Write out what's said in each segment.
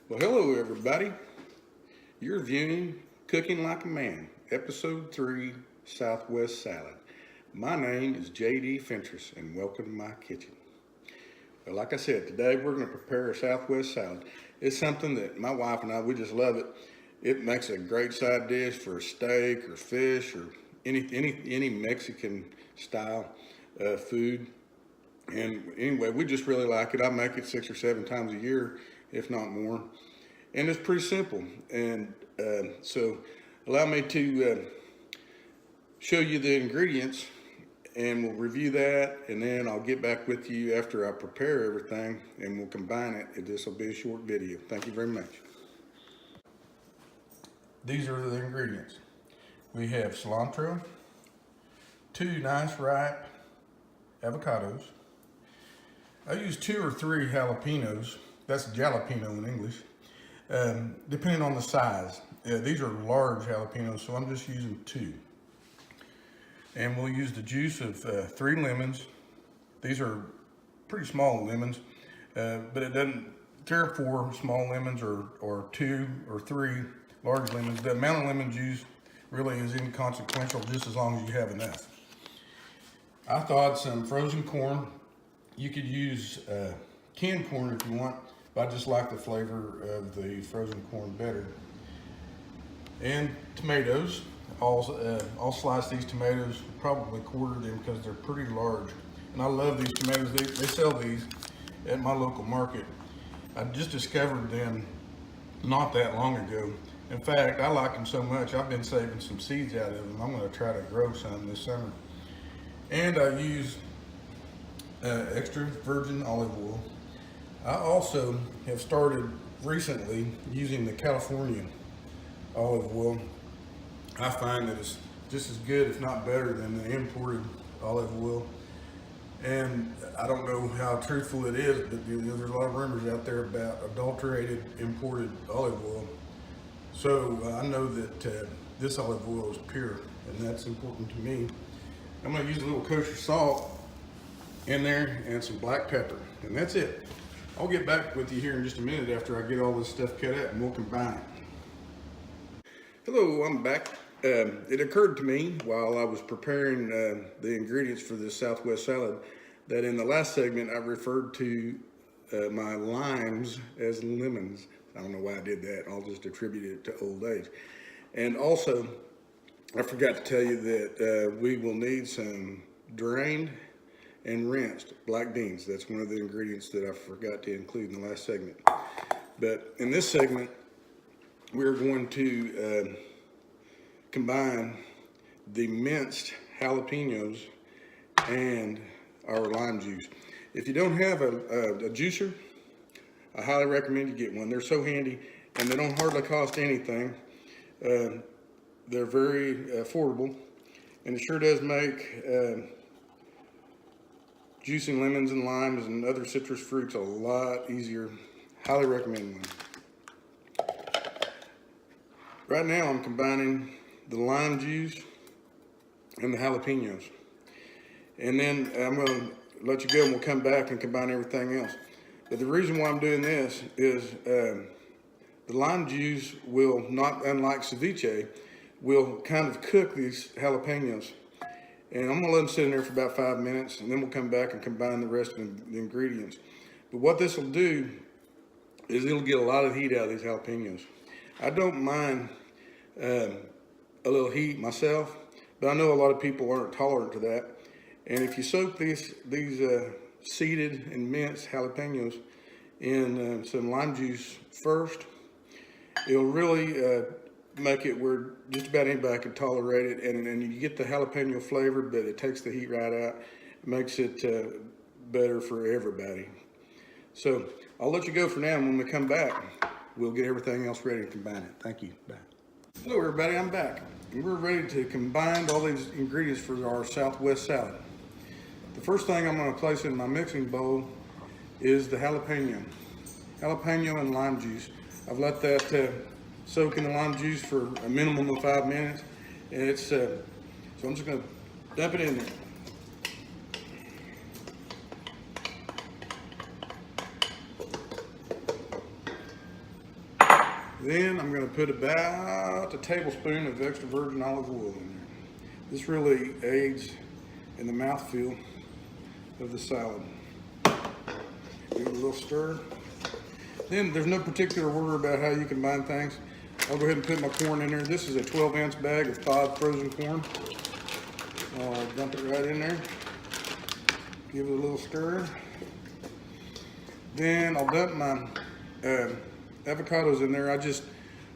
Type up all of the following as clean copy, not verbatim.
Well, hello everybody. You're viewing Cooking Like a Man, Episode 3, Southwest Salad. My name is J.D. Fentress, and welcome to my kitchen. Well, like I said, today we're going to prepare a Southwest salad. It's something that my wife and I, we just love it. It makes a great side dish for steak or fish or any Mexican style food. And anyway, we just really like it. I make it 6 or 7 times a year, if not more. And it's pretty simple. And so allow me to show you the ingredients, and we'll review that, and then I'll get back with you after I prepare everything, and we'll combine it. This will be a short video. Thank you very much. These are the ingredients. We have cilantro, 2 nice ripe avocados. I use 2 or 3 jalapenos. That's jalapeno in English, depending on the size. These are large jalapenos, so I'm just using 2. And we'll use the juice of 3 lemons. These are pretty small lemons, but it doesn't, 3 or 4 small lemons or 2 or 3 large lemons. The amount of lemon juice really is inconsequential, just as long as you have enough. I thought some frozen corn. You could use canned corn if you want, but I just like the flavor of the frozen corn better. And tomatoes. I'll slice these tomatoes, probably quarter them because they're pretty large. And I love these tomatoes. They sell these at my local market. I just discovered them not that long ago. In fact, I like them so much, I've been saving some seeds out of them. I'm going to try to grow some this summer. And I use extra virgin olive oil. I also have started recently using the California olive oil. I find that it's just as good, if not better, than the imported olive oil. And I don't know how truthful it is, but there's a lot of rumors out there about adulterated imported olive oil. So I know that this olive oil is pure, and that's important to me. I'm going to use a little kosher salt in there and some black pepper, and that's it. I'll get back with you here in just a minute after I get all this stuff cut out, and we'll combine it. Hello, I'm back. It occurred to me while I was preparing the ingredients for this Southwest salad that in the last segment I referred to my limes as lemons. I don't know why I did that. I'll just attribute it to old age. And also, I forgot to tell you that we will need some drained and rinsed black beans. That's one of the ingredients that I forgot to include in the last segment. But in this segment, we're going to combine the minced jalapenos and our lime juice. If you don't have a juicer, I highly recommend you get one. They're so handy, and they don't hardly cost anything. They're very affordable, and it sure does make juicing lemons and limes and other citrus fruits a lot easier. Highly recommend one. Right now I'm combining the lime juice and the jalapenos. And then I'm going to let you go and we'll come back and combine everything else. But the reason why I'm doing this is the lime juice will, not unlike ceviche, will kind of cook these jalapenos. And I'm going to let them sit in there for about 5 minutes, and then we'll come back and combine the rest of the ingredients. But what this will do is it'll get a lot of heat out of these jalapenos. I don't mind a little heat myself, but I know a lot of people aren't tolerant to that. And if you soak these seeded and minced jalapenos in some lime juice first, it'll really make it where just about anybody can tolerate it, and you get the jalapeno flavor, but it takes the heat right out. It makes it better for everybody. So I'll let you go for now, and when we come back, we'll get everything else ready to combine it. Thank you. Bye. Hello everybody, I'm back. And we're ready to combine all these ingredients for our Southwest salad. The first thing I'm going to place in my mixing bowl is the jalapeno and lime juice. I've let that soak in the lime juice for a minimum of 5 minutes, and it's so I'm just going to dump it in there. Then I'm going to put about a tablespoon of extra virgin olive oil in there. This really aids in the mouthfeel of the salad. Give it a little stir. Then there's no particular order about how you combine things. I'll go ahead and put my corn in there. This is a 12-ounce bag of thawed frozen corn. I'll dump it right in there. Give it a little stir. Then I'll dump my avocados in there.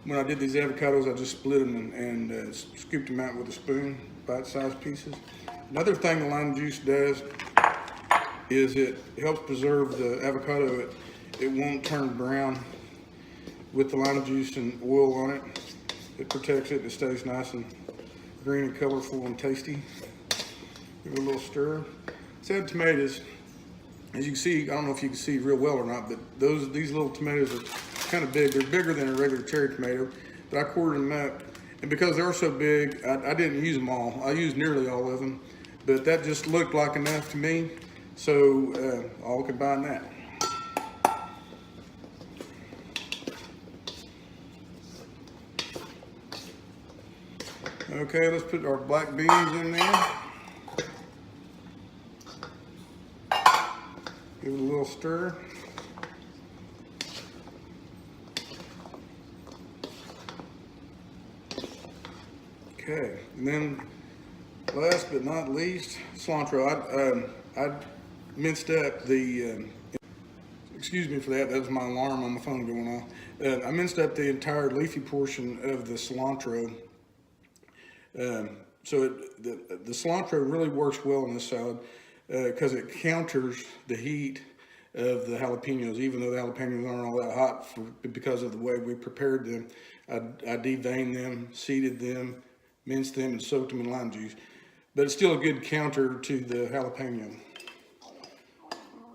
When I did these avocados, I just split them and scooped them out with a spoon, bite-sized pieces. Another thing the lime juice does is it helps preserve the avocado. It won't turn brown with the lime juice and oil on it. It protects it. It stays nice and green and colorful and tasty. Give it a little stir. Let's add tomatoes. As you can see, I don't know if you can see real well or not, but these little tomatoes are kind of big. They're bigger than a regular cherry tomato, but I quartered them up. And because they're so big, I didn't use them all. I used nearly all of them, but that just looked like enough to me. So I'll combine that. Okay, let's put our black beans in there. Give it a little stir. Okay, and then last but not least, cilantro. I minced up the, excuse me for that, that was my alarm on my phone going off. I minced up the entire leafy portion of the cilantro. So the cilantro really works well in this salad because it counters the heat of the jalapenos, even though the jalapenos aren't all that hot because of the way we prepared them. I deveined them, seeded them, minced them, and soaked them in lime juice. But it's still a good counter to the jalapeno.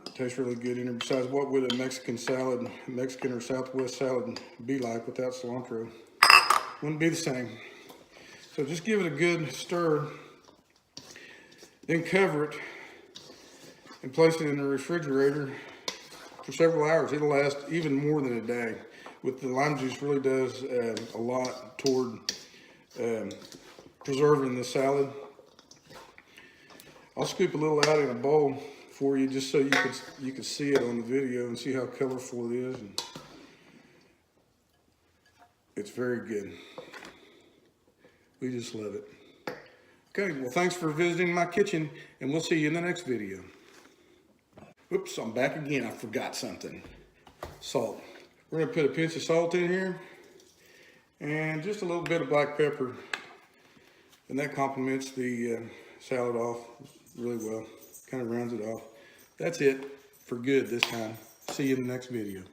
It tastes really good in there. Besides, what would a Mexican salad, Mexican or Southwest salad be like without cilantro? Wouldn't be the same. So just give it a good stir, then cover it and place it in the refrigerator for several hours. It'll last even more than a day. With the lime juice, really does a lot toward preserving the salad. I'll scoop a little out in a bowl for you just so you can see it on the video and see how colorful it is. And it's very good. We just love it. Okay, well, thanks for visiting my kitchen, and we'll see you in the next video. Oops, I'm back again. I forgot something. Salt. We're going to put a pinch of salt in here and just a little bit of black pepper, and that complements the salad off really well. Kind of rounds it off. That's it for good this time. See you in the next video.